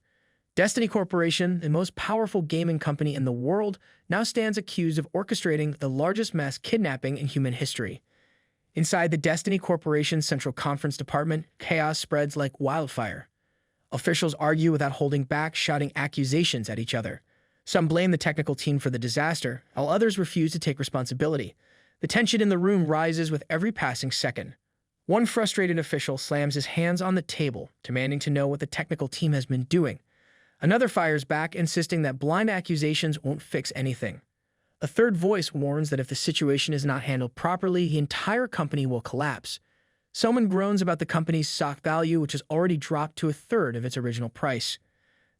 Destiny Corporation, the most powerful gaming company in the world, now stands accused of orchestrating the largest mass kidnapping in human history. Inside the Destiny Corporation Central Conference Department, chaos spreads like wildfire. Officials argue without holding back, shouting accusations at each other. Some blame the technical team for the disaster, while others refuse to take responsibility. The tension in the room rises with every passing second. One frustrated official slams his hands on the table, demanding to know what the technical team has been doing. Another fires back, insisting that blind accusations won't fix anything. A third voice warns that if the situation is not handled properly, the entire company will collapse. Someone groans about the company's stock value, which has already dropped to 1/3 of its original price.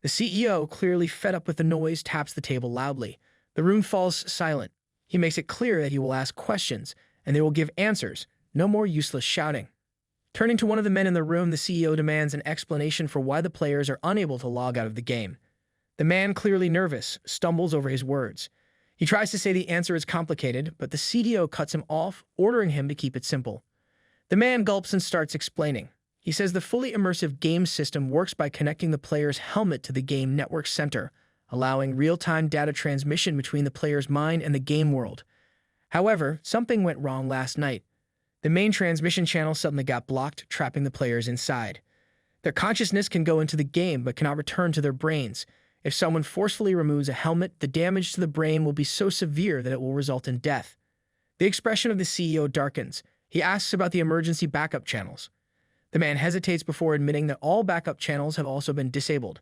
The CEO, clearly fed up with the noise, taps the table loudly. The room falls silent. He makes it clear that he will ask questions, and they will give answers. No more useless shouting. Turning to one of the men in the room, the CEO demands an explanation for why the players are unable to log out of the game. The man, clearly nervous, stumbles over his words. He tries to say the answer is complicated, but the CDO cuts him off, ordering him to keep it simple. The man gulps and starts explaining. He says the fully immersive game system works by connecting the player's helmet to the game network center, allowing real-time data transmission between the player's mind and the game world. However, something went wrong last night. The main transmission channel suddenly got blocked, trapping the players inside. Their consciousness can go into the game but cannot return to their brains. If someone forcefully removes a helmet, the damage to the brain will be so severe that it will result in death. The expression of the CEO darkens. He asks about the emergency backup channels. The man hesitates before admitting that all backup channels have also been disabled.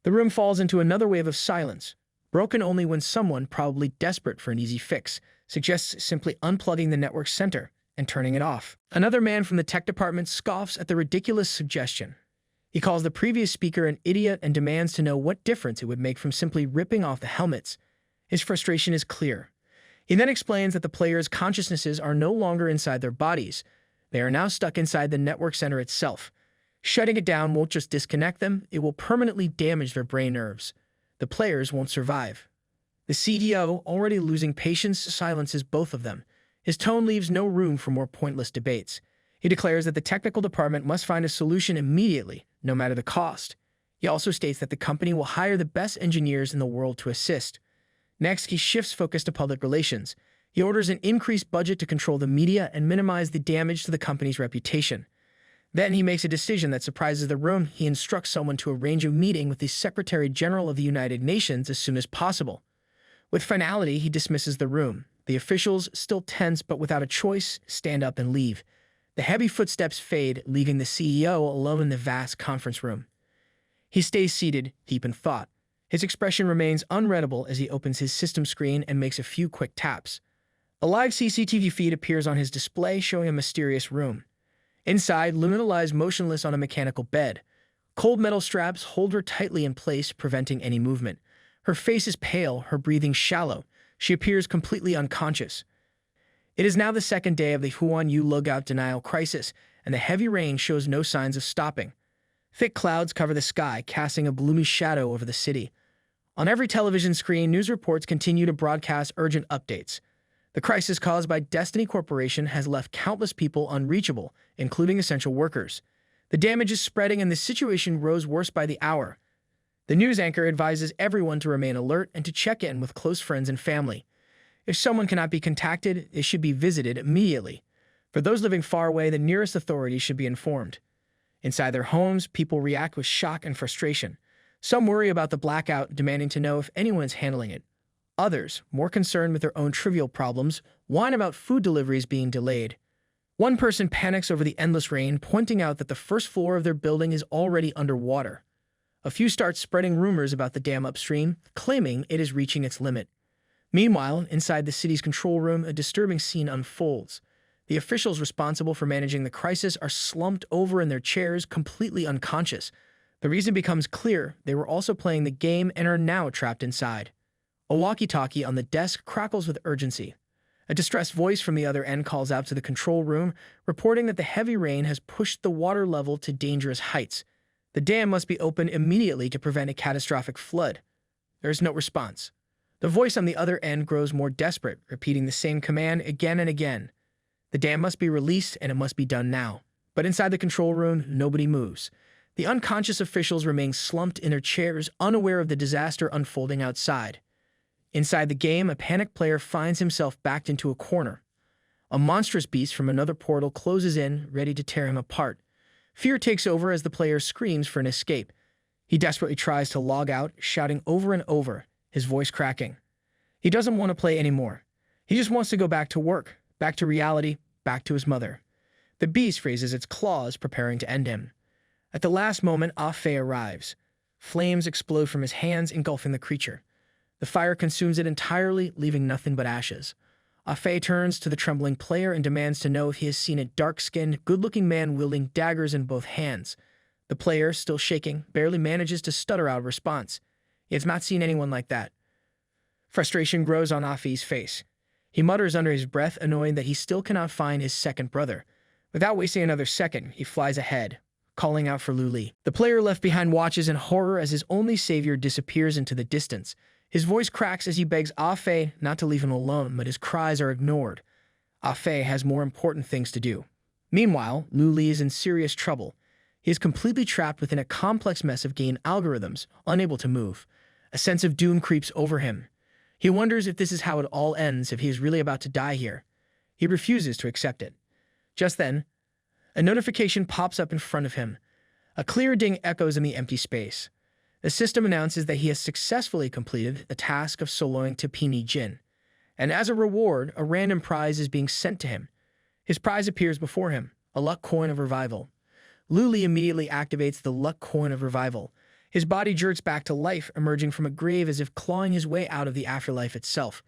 The room falls into another wave of silence, broken only when someone, probably desperate for an easy fix, suggests simply unplugging the network center and turning it off. Another man from the tech department scoffs at the ridiculous suggestion. He calls the previous speaker an idiot and demands to know what difference it would make from simply ripping off the helmets. His frustration is clear. He then explains that the players' consciousnesses are no longer inside their bodies. They are now stuck inside the network center itself. Shutting it down won't just disconnect them, it will permanently damage their brain nerves. The players won't survive. The CEO, already losing patience, silences both of them. His tone leaves no room for more pointless debates. He declares that the technical department must find a solution immediately, no matter the cost. He also states that the company will hire the best engineers in the world to assist. Next, he shifts focus to public relations. He orders an increased budget to control the media and minimize the damage to the company's reputation. Then he makes a decision that surprises the room. He instructs someone to arrange a meeting with the Secretary General of the United Nations as soon as possible. With finality, he dismisses the room. The officials, still tense but without a choice, stand up and leave. The heavy footsteps fade, leaving the CEO alone in the vast conference room. He stays seated, deep in thought. His expression remains unreadable as he opens his system screen and makes a few quick taps. A live CCTV feed appears on his display, showing a mysterious room. Inside, Lumina lies motionless on a mechanical bed. Cold metal straps hold her tightly in place, preventing any movement. Her face is pale, her breathing shallow. She appears completely unconscious. It is now the second day of the Huan Yu logout denial crisis, and the heavy rain shows no signs of stopping. Thick clouds cover the sky, casting a gloomy shadow over the city. On every television screen, news reports continue to broadcast urgent updates. The crisis caused by Destiny Corporation has left countless people unreachable, including essential workers. The damage is spreading and the situation grows worse by the hour. The news anchor advises everyone to remain alert and to check in with close friends and family. If someone cannot be contacted, they should be visited immediately. For those living far away, the nearest authorities should be informed. Inside their homes, people react with shock and frustration. Some worry about the blackout, demanding to know if anyone is handling it. Others, more concerned with their own trivial problems, whine about food deliveries being delayed. One person panics over the endless rain, pointing out that the first floor of their building is already underwater. A few start spreading rumors about the dam upstream, claiming it is reaching its limit. Meanwhile, inside the city's control room, a disturbing scene unfolds. The officials responsible for managing the crisis are slumped over in their chairs, completely unconscious. The reason becomes clear: they were also playing the game and are now trapped inside. A walkie-talkie on the desk crackles with urgency. A distressed voice from the other end calls out to the control room, reporting that the heavy rain has pushed the water level to dangerous heights. The dam must be opened immediately to prevent a catastrophic flood. There is no response. The voice on the other end grows more desperate, repeating the same command again and again. The dam must be released, and it must be done now. But inside the control room, nobody moves. The unconscious officials remain slumped in their chairs, unaware of the disaster unfolding outside. Inside the game, a panicked player finds himself backed into a corner. A monstrous beast from another portal closes in, ready to tear him apart. Fear takes over as the player screams for an escape. He desperately tries to log out, shouting over and over, his voice cracking. He doesn't want to play anymore. He just wants to go back to work, back to reality, back to his mother. The beast raises its claws, preparing to end him. At the last moment, Ah-Fei arrives. Flames explode from his hands, engulfing the creature. The fire consumes it entirely, leaving nothing but ashes. Ah-Fei turns to the trembling player and demands to know if he has seen a dark-skinned, good-looking man wielding daggers in both hands. The player, still shaking, barely manages to stutter out a response. He has not seen anyone like that. Frustration grows on Ah-Fei's face. He mutters under his breath, annoyed that he still cannot find his second brother. Without wasting another second, he flies ahead, calling out for Lu Li. The player left behind watches in horror as his only savior disappears into the distance. His voice cracks as he begs Ah-Fei not to leave him alone, but his cries are ignored. Ah-Fei has more important things to do. Meanwhile, Lu Li is in serious trouble. He is completely trapped within a complex mess of game algorithms, unable to move. A sense of doom creeps over him. He wonders if this is how it all ends, if he is really about to die here. He refuses to accept it. Just then, a notification pops up in front of him. A clear ding echoes in the empty space. The system announces that he has successfully completed the task of soloing Tapini Jin, and as a reward, a random prize is being sent to him. His prize appears before him, a luck coin of revival. Luli immediately activates the luck coin of revival. His body jerks back to life, emerging from a grave as if clawing his way out of the afterlife itself.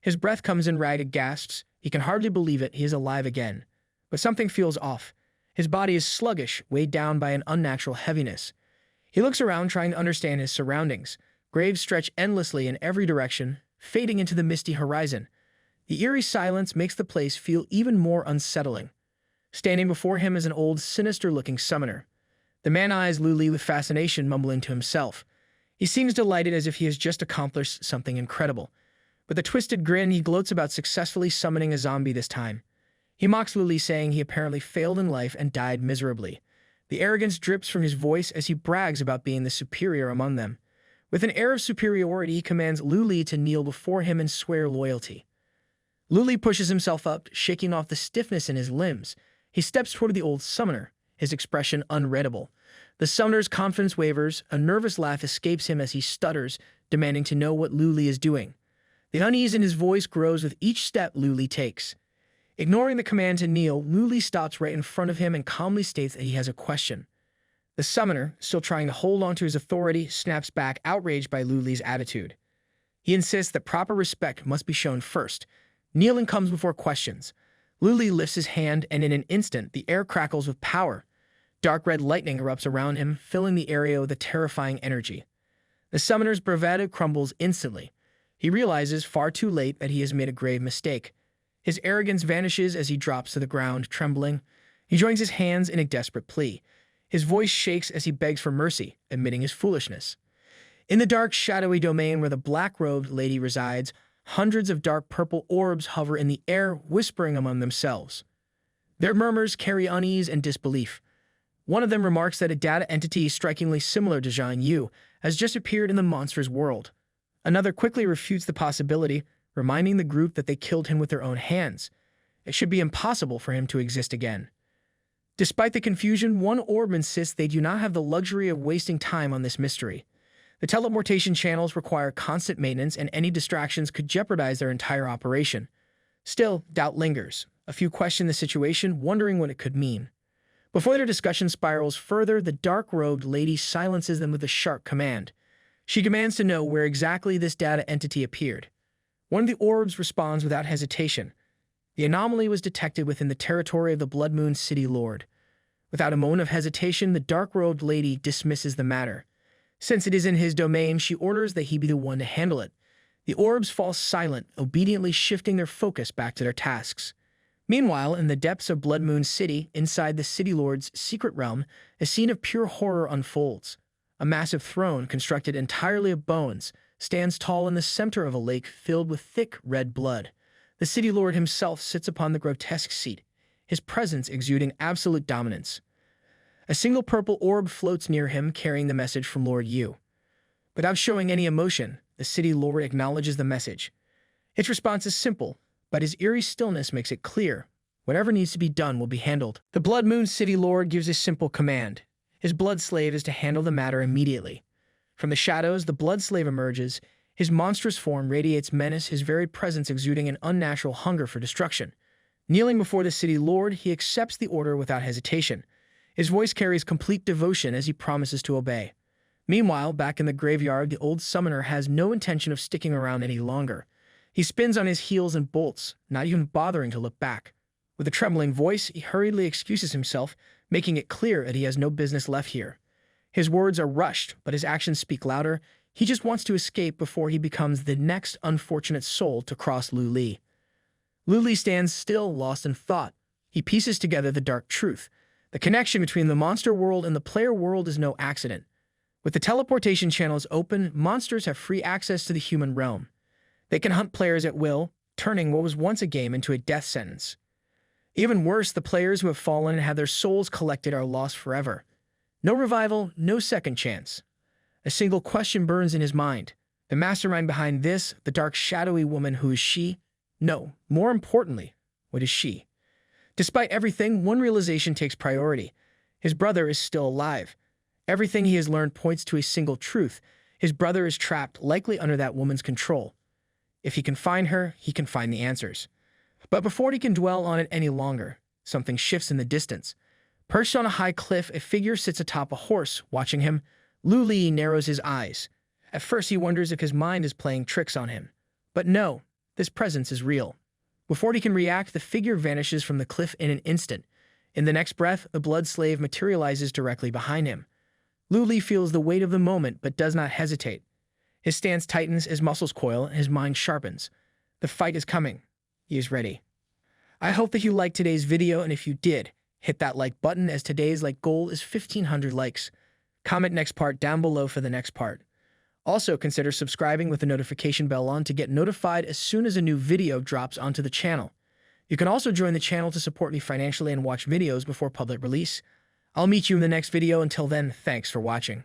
His breath comes in ragged gasps. He can hardly believe it. He is alive again. But something feels off. His body is sluggish, weighed down by an unnatural heaviness. He looks around, trying to understand his surroundings. Graves stretch endlessly in every direction, fading into the misty horizon. The eerie silence makes the place feel even more unsettling. Standing before him is an old, sinister-looking summoner. The man eyes Luli with fascination, mumbling to himself. He seems delighted as if he has just accomplished something incredible. With a twisted grin, he gloats about successfully summoning a zombie this time. He mocks Luli, saying he apparently failed in life and died miserably. The arrogance drips from his voice as he brags about being the superior among them. With an air of superiority, he commands Luli to kneel before him and swear loyalty. Luli pushes himself up, shaking off the stiffness in his limbs. He steps toward the old summoner, his expression unreadable. The summoner's confidence wavers, a nervous laugh escapes him as he stutters, demanding to know what Luli is doing. The unease in his voice grows with each step Luli takes. Ignoring the command to kneel, Luli stops right in front of him and calmly states that he has a question. The summoner, still trying to hold on to his authority, snaps back, outraged by Luli's attitude. He insists that proper respect must be shown first. Kneeling comes before questions. Luli lifts his hand, and in an instant, the air crackles with power. Dark red lightning erupts around him, filling the area with a terrifying energy. The summoner's bravado crumbles instantly. He realizes, far too late, that he has made a grave mistake. His arrogance vanishes as he drops to the ground, trembling. He joins his hands in a desperate plea. His voice shakes as he begs for mercy, admitting his foolishness. In the dark, shadowy domain where the black-robed lady resides, hundreds of dark purple orbs hover in the air, whispering among themselves. Their murmurs carry unease and disbelief. One of them remarks that a data entity strikingly similar to Zhang Yu has just appeared in the monster's world. Another quickly refutes the possibility, reminding the group that they killed him with their own hands. It should be impossible for him to exist again. Despite the confusion, one orb insists they do not have the luxury of wasting time on this mystery. The teleportation channels require constant maintenance, and any distractions could jeopardize their entire operation. Still, doubt lingers. A few question the situation, wondering what it could mean. Before their discussion spirals further, the dark-robed lady silences them with a sharp command. She demands to know where exactly this data entity appeared. One of the orbs responds without hesitation. The anomaly was detected within the territory of the Blood Moon City Lord. Without a moment of hesitation, the dark-robed lady dismisses the matter. Since it is in his domain, she orders that he be the one to handle it. The orbs fall silent, obediently shifting their focus back to their tasks. Meanwhile, in the depths of Blood Moon City, inside the City Lord's secret realm, a scene of pure horror unfolds. A massive throne, constructed entirely of bones, stands tall in the center of a lake filled with thick red blood. The City Lord himself sits upon the grotesque seat, his presence exuding absolute dominance. A single purple orb floats near him, carrying the message from Lord Yu. Without showing any emotion, the City Lord acknowledges the message. Its response is simple, but his eerie stillness makes it clear. Whatever needs to be done will be handled. The Blood Moon City Lord gives a simple command. His blood slave is to handle the matter immediately. From the shadows, the blood slave emerges. His monstrous form radiates menace, his very presence exuding an unnatural hunger for destruction. Kneeling before the City Lord, he accepts the order without hesitation. His voice carries complete devotion as he promises to obey. Meanwhile, back in the graveyard, the old summoner has no intention of sticking around any longer. He spins on his heels and bolts, not even bothering to look back. With a trembling voice, he hurriedly excuses himself, making it clear that he has no business left here. His words are rushed, but his actions speak louder. He just wants to escape before he becomes the next unfortunate soul to cross Luli. Luli stands still, lost in thought. He pieces together the dark truth. The connection between the monster world and the player world is no accident. With the teleportation channels open, monsters have free access to the human realm. They can hunt players at will, turning what was once a game into a death sentence. Even worse, the players who have fallen and had their souls collected are lost forever. No revival, no second chance. A single question burns in his mind. The mastermind behind this, the dark shadowy woman, who is she? No, more importantly, what is she? Despite everything, one realization takes priority. His brother is still alive. Everything he has learned points to a single truth. His brother is trapped, likely under that woman's control. If he can find her, he can find the answers. But before he can dwell on it any longer, something shifts in the distance. Perched on a high cliff, a figure sits atop a horse, watching him. Lu Li narrows his eyes. At first he wonders if his mind is playing tricks on him. But no, this presence is real. Before he can react, the figure vanishes from the cliff in an instant. In the next breath, the blood slave materializes directly behind him. Lu Li feels the weight of the moment, but does not hesitate. His stance tightens, his muscles coil, and his mind sharpens. The fight is coming. He is ready. I hope that you liked today's video, and if you did, hit that like button, as today's like goal is 1,500 likes. Comment next part down below for the next part. Also, consider subscribing with the notification bell on to get notified as soon as a new video drops onto the channel. You can also join the channel to support me financially and watch videos before public release. I'll meet you in the next video. Until then, thanks for watching.